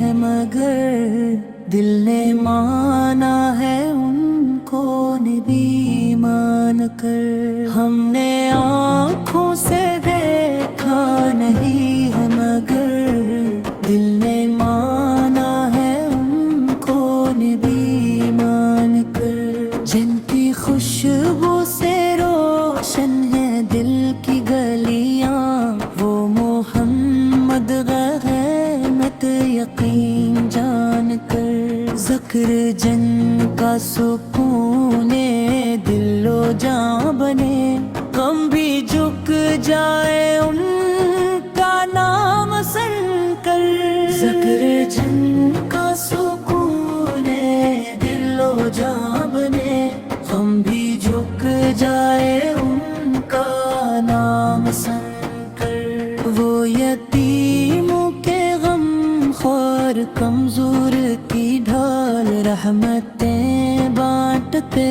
ہے مگر دل نے مانا ہے ان کو نبی مان کر. ہم نے آنکھوں سے دیکھا نہیں ہے مگر دل نے مانا ہے ان کو نبی مان کر. جن کی خوشبو سے روشن ہے دل کی گلیاں وہ محمد غیمت یقین جان کر. ذکر جن کا سکون دل و جاں بنے غم بھی جھک جائے ان کا نام سن کر. ذکر جن کا سکون دل و جاں بنے غم بھی جھک جائے ان کا نام سن کر. وہ یتیموں کے غم خوار کمزور کی ڈھال رحمتیں بانٹتے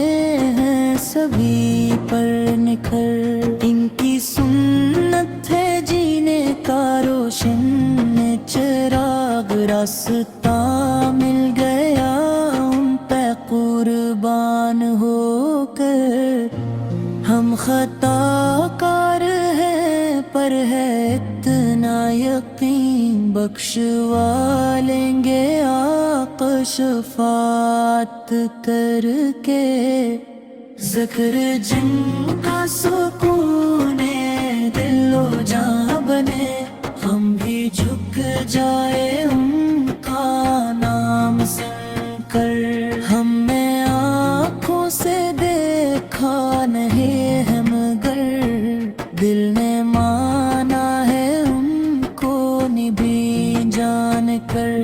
ہیں سبھی پر نکھر. ان کی سنت ہے جینے کا روشن چراغ راستہ مل گیا ان پہ قربان ہو کر. ہم خطا کار ہیں پر ہے اتنا یقین بخشوا لیں گے آقا شفاعت کر کے. ذکر جن کا سکون دل و جاں بنے ہم بھی جھک جائے ان کا نام سن کر. ہم نے آنکھوں سے دیکھا نہیں ہے مگر دل نے مانا ہے ان کو نبی جان کر.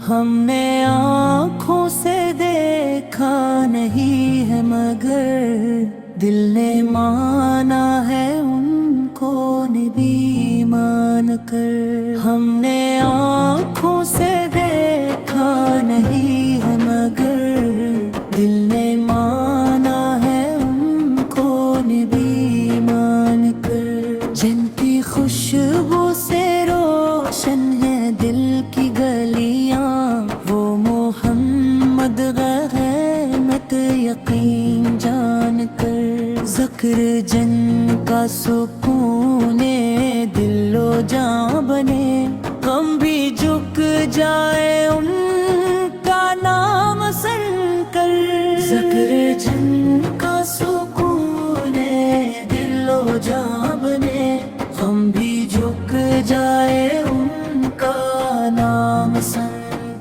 ہم نے آنکھوں سے دیکھا نہیں ہے مگر دل نے مانا ہے ان کو نبی مان کر. ہم نے آنکھوں سے دیکھا نہیں ہے مگر دل نے مانا ہے ان کو نبی مان کر. جن کی خوشبو سے روشن ہے دل کی گلیاں وہ محمد غیمت یقین جان کر. ذکر جن کا سکون دل و جاں بنے غم بھی جھک جائے ان کا نام سن کر. ذکر جن کا سکون دل و جاں بنے غم بھی جھک جائے ان کا نام سن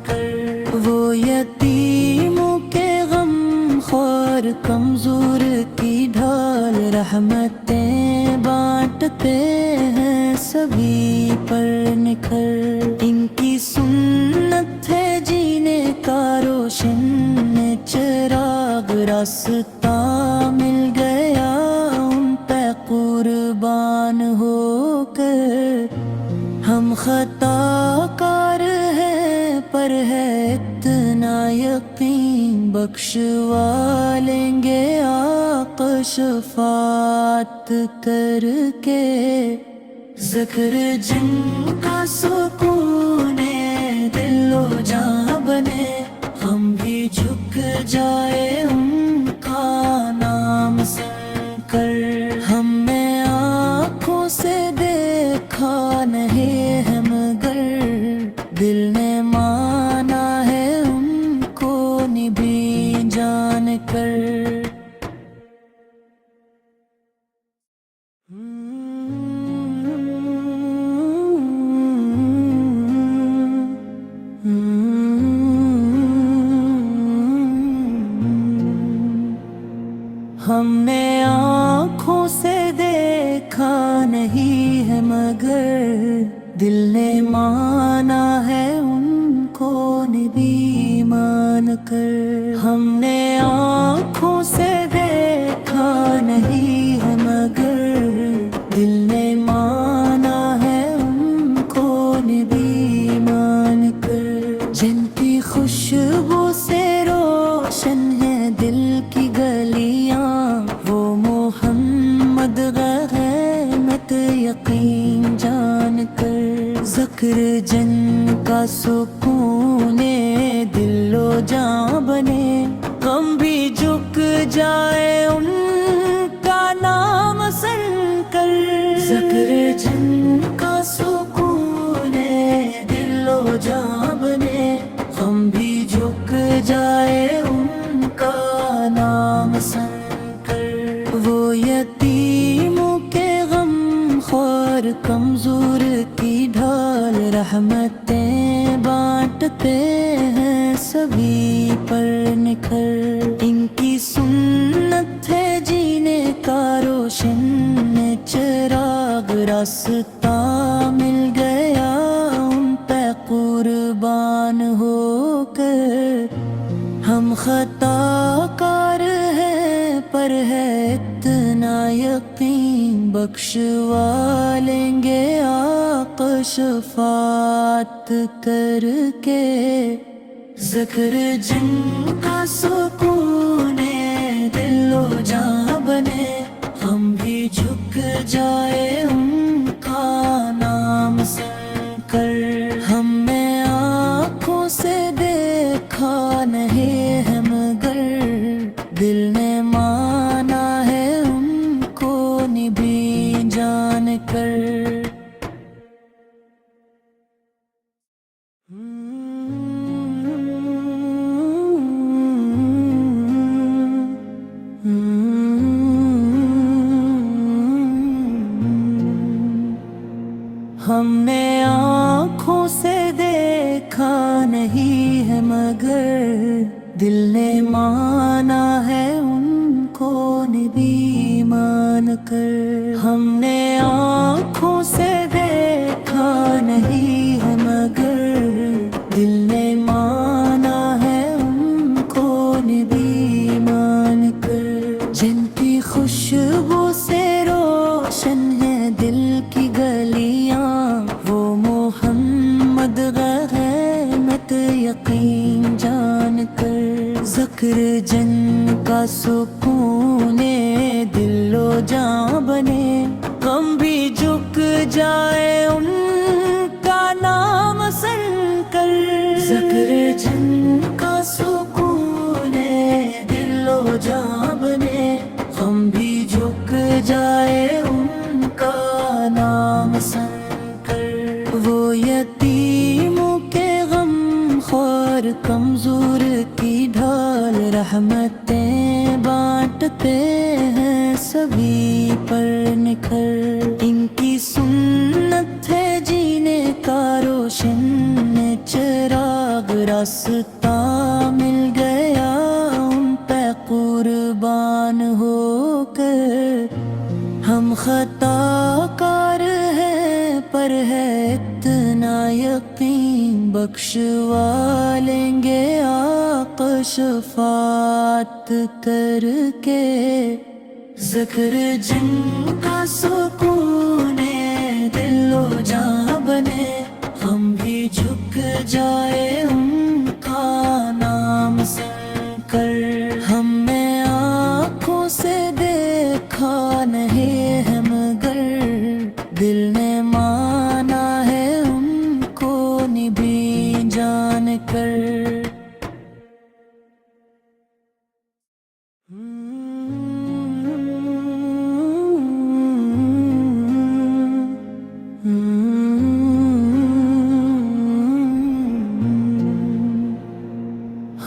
کر. وہ یتیموں کے غم خوار کمزور کی ڈھال رحمتیں بانٹتے ہیں سبھی پر نکھر. ان کی سنت ہے جینے کا روشن چراغ راستہ مل گیا ان پہ قربان ہو کر. ہم خطا کار ہیں پر ہے اتنا یقین بخشوا لیں گے آقا شفاعت کر کے. ذکر جن کا سکون دل و جاں بنے ہم بھی جھک جائے ان کا نام سن کر. ہم نے آنکھوں سے دیکھا نہیں ہے مگر دل نے مانا ہے ان کو نبی جان کر. ہم نے آنکھوں سے دیکھا نہیں ہے مگر دل نے مانا ہے ان کو نبی مان کر. ہم نے آنکھوں سے دیکھا نہیں ہے مگر دل نے مانا ہے ان کو نبی مان کر. ذکر جن کا سکون دل و جاں بنے، غم بھی جھک جائے ان کا نام سن کر۔ ذکر جن کا سکون دل و جاں بنے، غم بھی جھک جائے ان کا نام سن کر۔ وہ یتیموں کے غم خوار کمزور کی ڈھال، رحمتیں بانٹتے ہیں سبھی پر نکھر۔ ان کی سنت ہے جینے کا روشن چراغ، راستہ مل گیا ان پہ قربان ہو کر۔ ہم خطا کار ہیں پر ہے اتنا یقین، بخشوا لیں گے آقا شفاعت کر کے۔ ذکر جن کا سکون دل و جاں بنے، ہم بھی جھک جائے ان کا نام سن کر۔ ہم نے آنکھوں سے دیکھا نہیں ہے مگر، دل نے مانا ہے ان کو نبی جان کر۔ ہم نے آنکھوں سے دیکھا نہیں ہے مگر، دل نے مانا ہے ان کو نبی مان کر۔ ہم نے آنکھوں سے دیکھا نہیں ہے مگر، دل نے مانا ہے ان کو نبی مان کر۔ جن کی خوشبو سے روشن ہے دل کی گلیاں، وہ محمد غیمت یقین جان کر۔ ذکر جن کا سکون دل و جاں بنے، غم بھی جھک جائے ان کا نام سن کر۔ ذکر جن کا سکون دل و جاں بنے، غم بھی جھک جائے ان کا نام سن کر۔ وہ یتیموں کے غم خوار کمزور کی ڈھال، رحمتیں بانٹتے ہیں سبھی پر نکھر۔ ان کی سنت ہے جینے کا روشن چراغ، راستہ مل گیا ان پہ قربان ہو کر۔ ہم خطا کار ہیں پر ہے اتنا یقین، بخشوا لیں گے آقا شفاعت کر کے۔ ذکر جن کا سکون دل و جاں بنے، ہم بھی جھک جائے ان کا نام سن کر۔ ہم نے آنکھوں سے دیکھا نہیں ہے مگر، دل نے مانا ہے ان کو نبی جان کر۔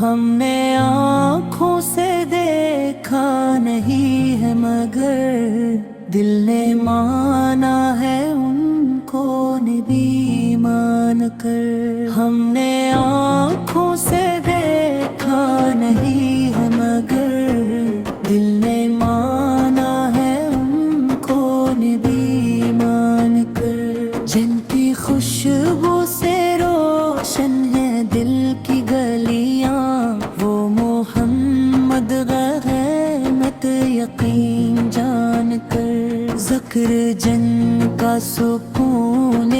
ہم نے آنکھوں سے دیکھا نہیں ہے مگر، دل نے مانا ہے ان کو نبی مان کر۔ ہم نے آنکھوں سے دیکھا نہیں ہے مگر، دل نے مانا ہے ان کو نبی مان کر۔ جن کی خوشبو سے روشن ہے دل کی گلیاں، وہ محمد غیمت یقین جان کر۔ ذکر جن کا سکون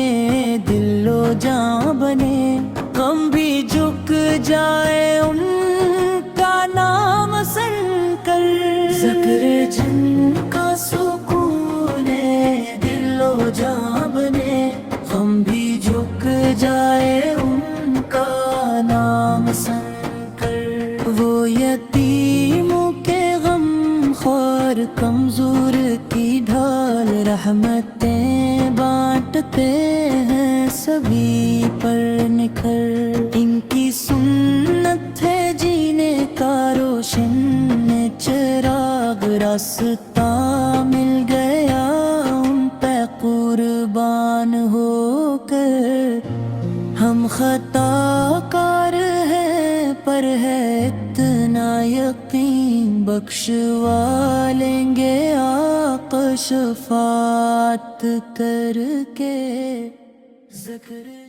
دل و جاں بنے، غم بھی جھک جائے ان کا نام سن کر۔ ذکر جن کا سکون دل و جاں بنے، غم بھی جھک رحمتیں بانٹتے ہیں سبھی پر نکھر، ان کی سنت ہے جینے کا روشن چراغ، راستہ مل گیا ان پہ قربان ہو کر۔ ہم خطا کار ہیں پر ہے اتنا یقین، بخشوا لیں گے آقا شفاعت کر کے۔ ذکر